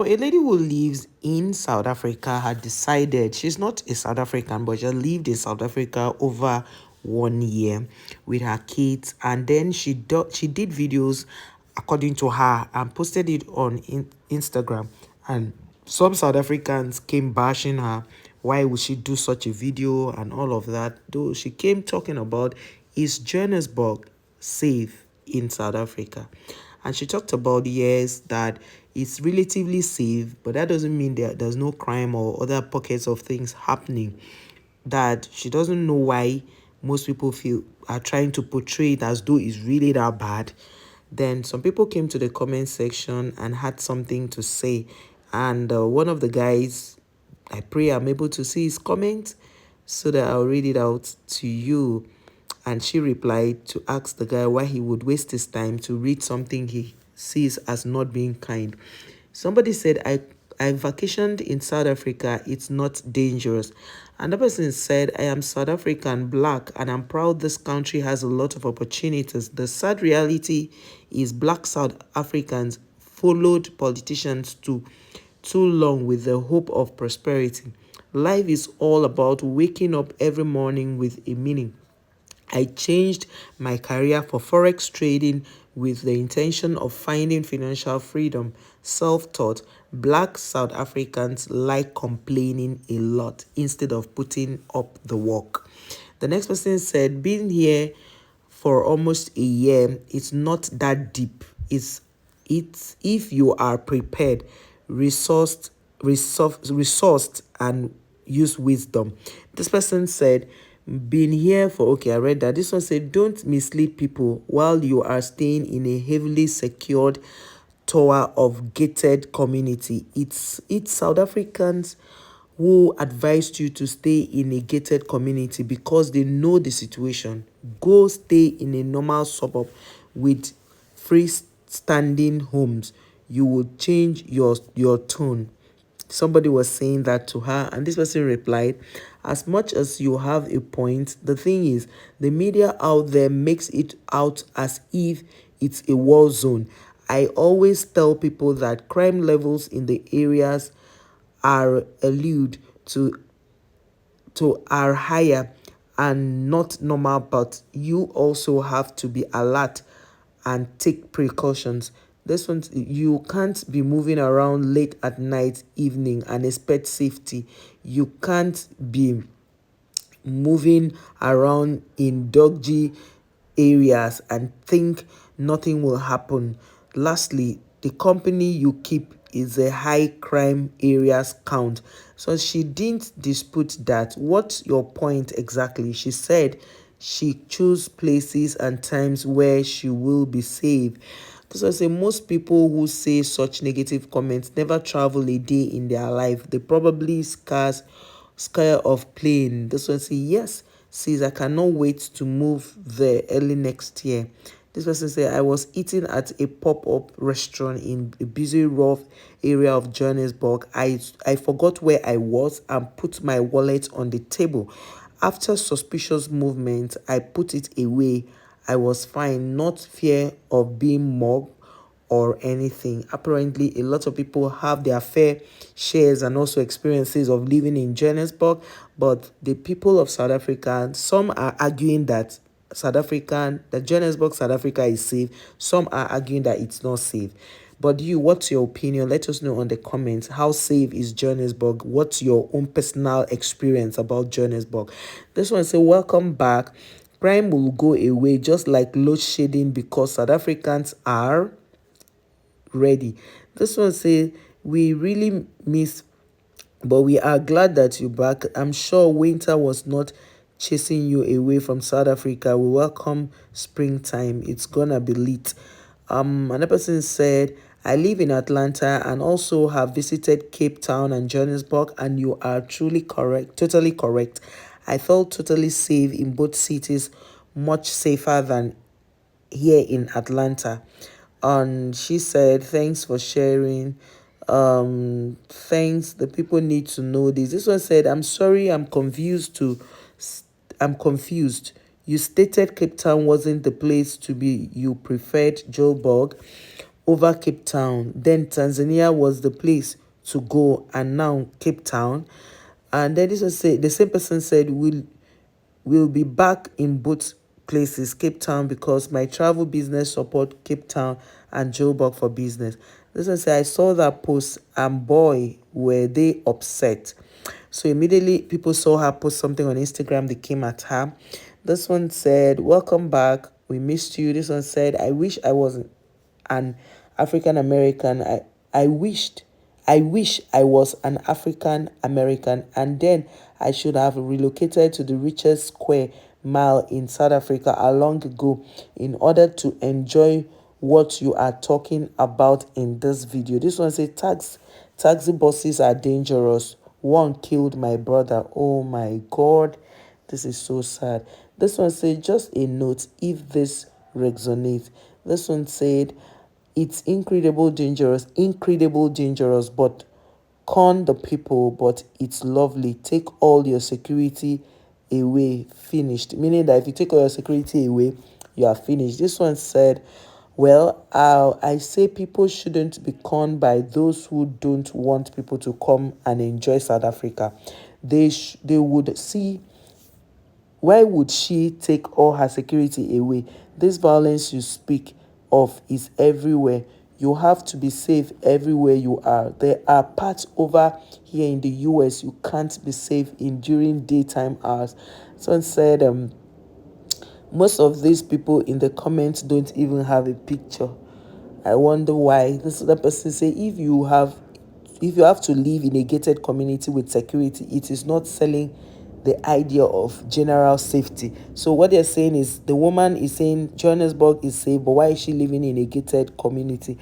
A lady who lives in South Africa had decided she's not a South African, but she lived in South Africa over 1 year with her kids, and then she did videos according to her and posted it on Instagram. And some South Africans came bashing her. Why would she do such a video and all of that? Though she came talking about, is Johannesburg safe in South Africa? And she talked about, yes, that it's relatively safe, but that doesn't mean there's no crime or other pockets of things happening. That she doesn't know why most people feel are trying to portray it as though it's really that bad. Then some people came to the comment section and had something to say. And one of the guys, I pray I'm able to see his comment so that I'll read it out to you. And she replied to ask the guy why he would waste his time to read something he sees as not being kind. Somebody said, I vacationed in South Africa. It's not dangerous. Another person said, I am South African, black, and I'm proud this country has a lot of opportunities. The sad reality is black South Africans followed politicians too long with the hope of prosperity. Life is all about waking up every morning with a meaning. I changed my career for forex trading with the intention of finding financial freedom. Self-taught, black South Africans like complaining a lot instead of putting up the work. The next person said, being here for almost a year, it's not that deep. It's if you are prepared, resourced and use wisdom. This person said, been here for, okay, I read that. This one said, don't mislead people while you are staying in a heavily secured tower of gated community. It's South Africans who advised you to stay in a gated community because they know the situation. Go stay in a normal suburb with freestanding homes. You will change your tone. Somebody was saying that to her, and this person replied, as much as you have a point, the thing is, the media out there makes it out as if it's a war zone. I always tell people that crime levels in the areas are allude to are higher and not normal, but you also have to be alert and take precautions. This one, you can't be moving around late at night, evening, and expect safety. You can't be moving around in dodgy areas and think nothing will happen. Lastly, the company you keep is a high crime areas count. So she didn't dispute that. What's your point exactly? She said she chose places and times where she will be safe. Because I say most people who say such negative comments never travel a day in their life. They probably scare of plane. This one say, yes, says I cannot wait to move there early next year. This person said, I was eating at a pop-up restaurant in a busy, rough area of Johannesburg. I forgot where I was and put my wallet on the table. After suspicious movement, I put it away. I was fine, not fear of being mugged or anything. Apparently, a lot of people have their fair shares and also experiences of living in Johannesburg, but the people of South Africa, some are arguing that Johannesburg, South Africa is safe. Some are arguing that it's not safe. But you, what's your opinion? Let us know on the comments. How safe is Johannesburg? What's your own personal experience about Johannesburg? This one say, welcome back. Crime will go away just like load shedding because South Africans are ready. This one say, we really miss, but we are glad that you're back. I'm sure winter was not chasing you away from South Africa. We welcome springtime. It's gonna be lit. Another person said, I live in Atlanta and also have visited Cape Town and Johannesburg, and you are truly correct, totally correct. I felt totally safe in both cities, much safer than here in Atlanta. And she said, thanks for sharing. Thanks. The people need to know this. This one said, I'm sorry, I'm confused. You stated Cape Town wasn't the place to be. You preferred Joburg. over Cape Town. Then Tanzania was the place to go, and now Cape Town. And then this was say the same person said, will be back in both places, Cape Town, because my travel business support Cape Town and Joburg for business. This one say, I saw that post and boy, were they upset. So immediately people saw her post something on Instagram, they came at her. This one said, welcome back. We missed you. This one said, I wish I wasn't an African American. I wish I was an African American, and then I should have relocated to the richest square mile in South Africa a long ago in order to enjoy what you are talking about in this video. This one says taxi buses are dangerous. One killed my brother. Oh my God. This is so sad. This one said, just a note if this resonates. This one said, it's incredible dangerous, but con the people, but it's lovely. Take all your security away, finished. Meaning that if you take all your security away, you are finished. This one said, well, I say people shouldn't be conned by those who don't want people to come and enjoy South Africa. They would see, why would she take all her security away? This violence you speak of is everywhere. You have to be safe everywhere you are. There are parts over here in the US you can't be safe in during daytime hours. Someone said, most of these people in the comments don't even have a picture. I wonder why. This other person say, if you have to live in a gated community with security, it is not selling the idea of general safety. So what they're saying is, the woman is saying Johannesburg is safe, but why is she living in a gated community?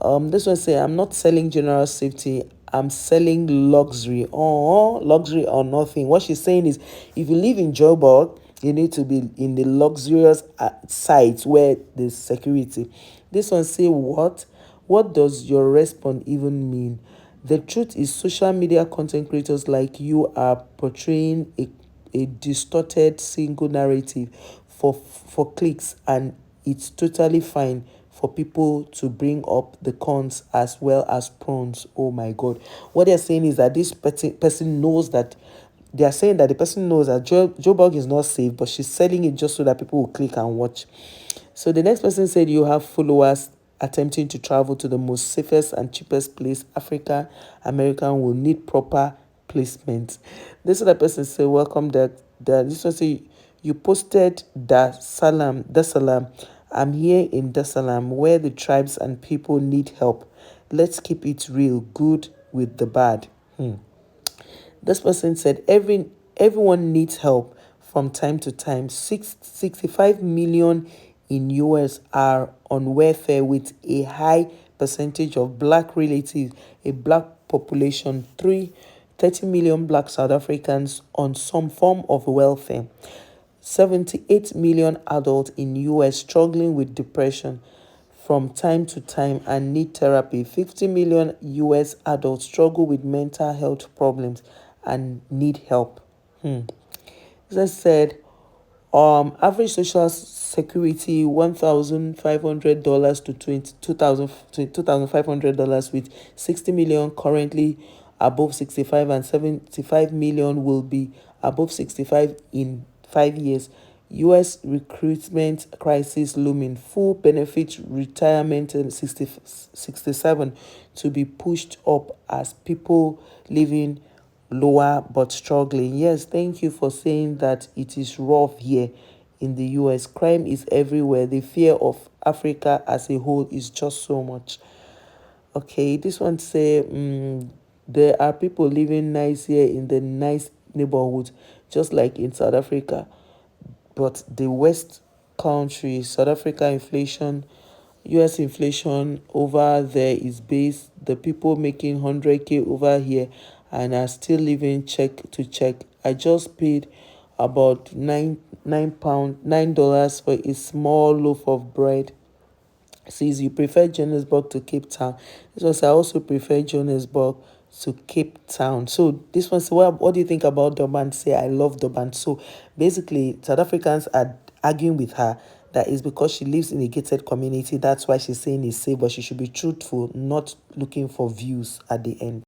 This one say, I'm not selling general safety, I'm selling luxury. Oh, luxury or nothing. What she's saying is, if you live in Joburg, you need to be in the luxurious sites where there's security. This one say, what? What does your response even mean? The truth is, social media content creators like you are portraying a distorted single narrative for clicks, and it's totally fine for people to bring up the cons as well as pros. Oh my God. What they're saying is that this person knows that they are saying that the person knows that Joburg is not safe, but she's selling it just so that people will click and watch. So the next person said, you have followers attempting to travel to the most safest and cheapest place. African American will need proper placement. This other person said, welcome this one say, you posted Dar Salam. I'm here in Dar Salam where the tribes and people need help. Let's keep it real, good with the bad. This person said, everyone needs help from time to time. 65 million in US are on welfare with a high percentage of black relatives, a black population, 30 million black South Africans on some form of welfare. 78 million adults in US struggling with depression from time to time and need therapy. 50 million US adults struggle with mental health problems and need help. As I said, average social security $1,500 to $2,500, with 60 million currently above 65 and 75 million will be above 65 in 5 years. US recruitment crisis looming. Full benefit retirement in 67 to be pushed up as people living lower but struggling. Yes, thank you for saying that it is rough here in the US. Crime is everywhere. The fear of Africa as a whole is just so much. Okay, this one say, there are people living nice here in the nice neighborhood, just like in South Africa. But the West country, South Africa inflation, US inflation over there is based, the people making 100K over here and are still living check to check. I just paid about $9 for a small loaf of bread. Says you prefer Johannesburg to Cape Town. This one says, I also prefer Johannesburg to Cape Town. So this one says, what do you think about Durban? Say, I love Durban. So basically, South Africans are arguing with her that is because she lives in a gated community. That's why she's saying it's safe, but she should be truthful, not looking for views at the end.